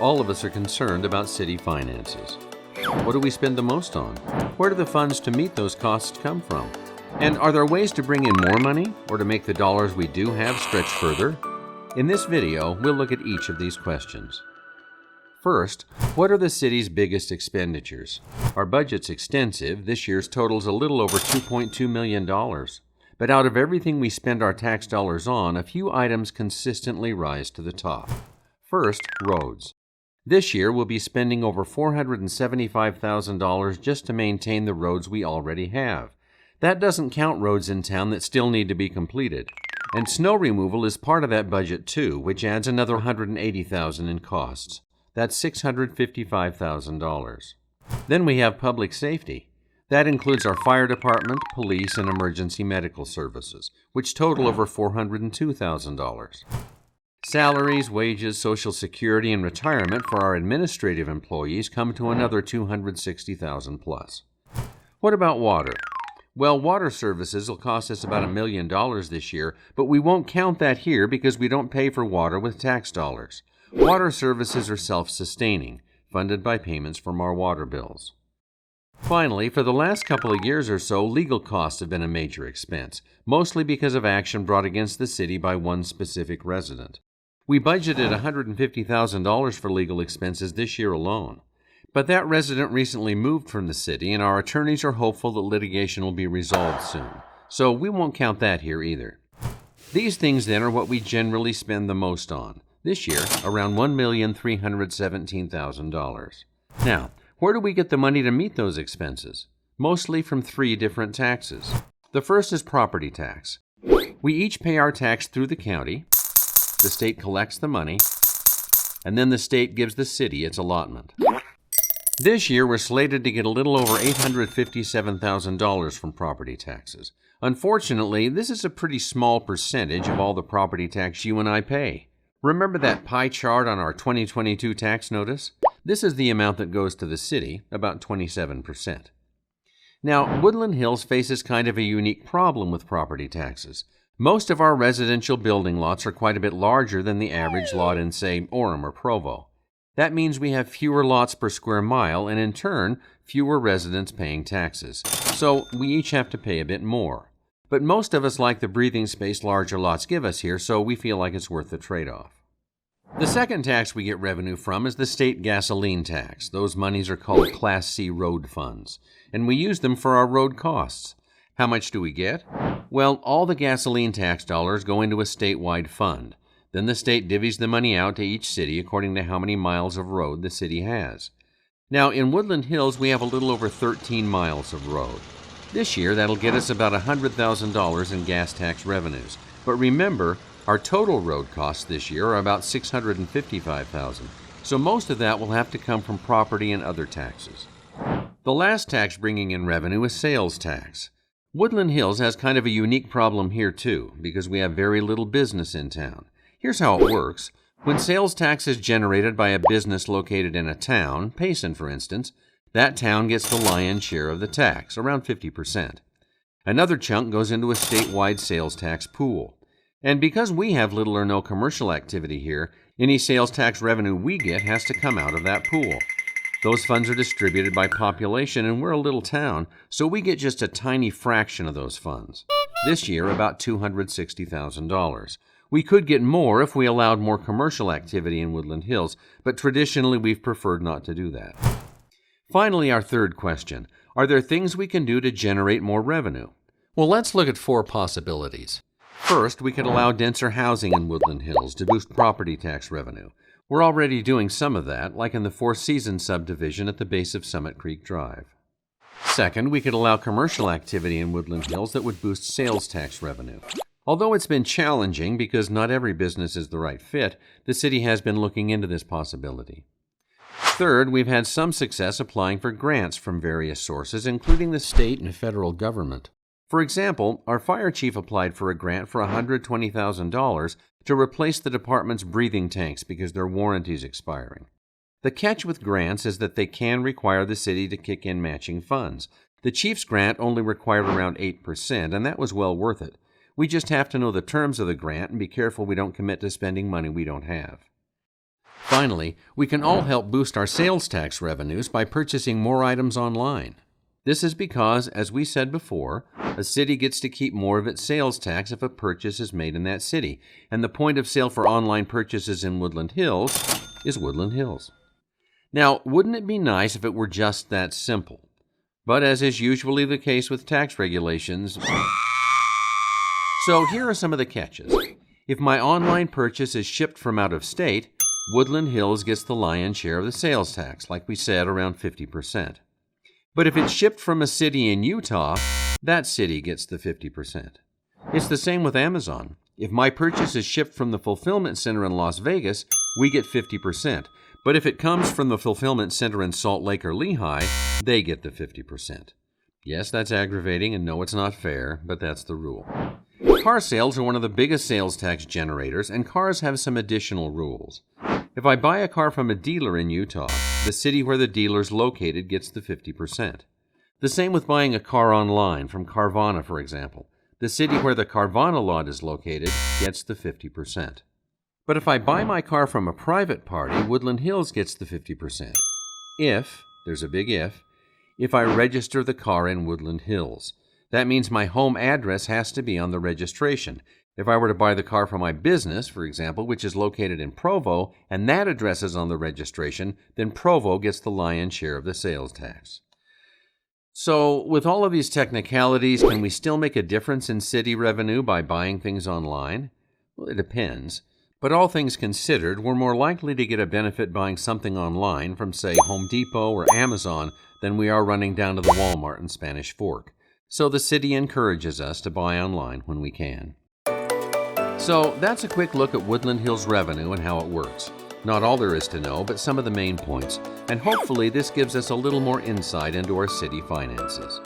All of us are concerned about city finances. What do we spend the most on? Where do the funds to meet those costs come from? And are there ways to bring in more money or to make the dollars we do have stretch further? In this video, we'll look at each of these questions. First, what are the city's biggest expenditures? Our budget's extensive. This year's totals a little over $2.2 million. But out of everything we spend our tax dollars on, a few items consistently rise to the top. First, roads. This year, we'll be spending over $475,000 just to maintain the roads we already have. That doesn't count roads in town that still need to be completed. And snow removal is part of that budget too, which adds another $180,000 in costs. That's $655,000. Then we have public safety. That includes our fire department, police, and emergency medical services, which total over $402,000. Salaries, wages, Social Security, and retirement for our administrative employees come to another $260,000 plus. What about water? Well, water services will cost us about $1 million this year, but we won't count that here because we don't pay for water with tax dollars. Water services are self-sustaining, funded by payments from our water bills. Finally, for the last couple of years or so, legal costs have been a major expense, mostly because of action brought against the city by one specific resident. We budgeted $150,000 for legal expenses this year alone. But that resident recently moved from the city, and our attorneys are hopeful that litigation will be resolved soon. So we won't count that here either. These things then are what we generally spend the most on. This year, around $1,317,000. Now, where do we get the money to meet those expenses? Mostly from three different taxes. The first is property tax. We each pay our tax through the county. The state collects the money, and then the state gives the city its allotment. This year, we're slated to get a little over $857,000 from property taxes. Unfortunately, this is a pretty small percentage of all the property tax you and I pay. Remember that pie chart on our 2022 tax notice? This is the amount that goes to the city, about 27%. Now, Woodland Hills faces kind of a unique problem with property taxes. Most of our residential building lots are quite a bit larger than the average lot in, say, Orem or Provo. That means we have fewer lots per square mile and, in turn, fewer residents paying taxes. So we each have to pay a bit more. But most of us like the breathing space larger lots give us here, so we feel like it's worth the trade-off. The second tax we get revenue from is the state gasoline tax. Those monies are called Class C road funds, and we use them for our road costs. How much do we get? Well, all the gasoline tax dollars go into a statewide fund. Then the state divvies the money out to each city according to how many miles of road the city has. Now, in Woodland Hills, we have a little over 13 miles of road. This year, that'll get us about $100,000 in gas tax revenues. But remember, our total road costs this year are about $655,000. So most of that will have to come from property and other taxes. The last tax bringing in revenue is sales tax. Woodland Hills has kind of a unique problem here too, because we have very little business in town. Here's how it works. When sales tax is generated by a business located in a town, Payson for instance, that town gets the lion's share of the tax, around 50%. Another chunk goes into a statewide sales tax pool. And because we have little or no commercial activity here, any sales tax revenue we get has to come out of that pool. Those funds are distributed by population, and we're a little town, so we get just a tiny fraction of those funds. This year, about $260,000. We could get more if we allowed more commercial activity in Woodland Hills, but traditionally we've preferred not to do that. Finally, our third question. Are there things we can do to generate more revenue? Well, let's look at four possibilities. First, we could allow denser housing in Woodland Hills to boost property tax revenue. We're already doing some of that, like in the Four Seasons subdivision at the base of Summit Creek Drive. Second, we could allow commercial activity in Woodland Hills that would boost sales tax revenue. Although it's been challenging because not every business is the right fit, the city has been looking into this possibility. Third, we've had some success applying for grants from various sources, including the state and federal government. For example, our fire chief applied for a grant for $120,000 to replace the department's breathing tanks because their warranty is expiring. The catch with grants is that they can require the city to kick in matching funds. The chief's grant only required around 8%, and that was well worth it. We just have to know the terms of the grant and be careful we don't commit to spending money we don't have. Finally, we can all help boost our sales tax revenues by purchasing more items online. This is because, as we said before, a city gets to keep more of its sales tax if a purchase is made in that city, and the point of sale for online purchases in Woodland Hills is Woodland Hills. Now, wouldn't it be nice if it were just that simple? But as is usually the case with tax regulations, so here are some of the catches. If my online purchase is shipped from out of state, Woodland Hills gets the lion's share of the sales tax, like we said, around 50%. But if it's shipped from a city in Utah, that city gets the 50%. It's the same with Amazon. If my purchase is shipped from the fulfillment center in Las Vegas, we get 50%. But if it comes from the fulfillment center in Salt Lake or Lehigh, they get the 50%. Yes, that's aggravating, and no, it's not fair, but that's the rule. Car sales are one of the biggest sales tax generators, and cars have some additional rules. If I buy a car from a dealer in Utah, the city where the dealer is located gets the 50%. The same with buying a car online from Carvana, for example. The city where the Carvana lot is located gets the 50%. But if I buy my car from a private party, Woodland Hills gets the 50%. If, there's a big if I register the car in Woodland Hills. That means my home address has to be on the registration. If I were to buy the car from my business, for example, which is located in Provo, and that address is on the registration, then Provo gets the lion's share of the sales tax. So, with all of these technicalities, can we still make a difference in city revenue by buying things online? Well, it depends. But all things considered, we're more likely to get a benefit buying something online from, say, Home Depot or Amazon than we are running down to the Walmart and Spanish Fork. So the city encourages us to buy online when we can. So that's a quick look at Woodland Hills revenue and how it works. Not all there is to know, but some of the main points. And hopefully this gives us a little more insight into our city finances.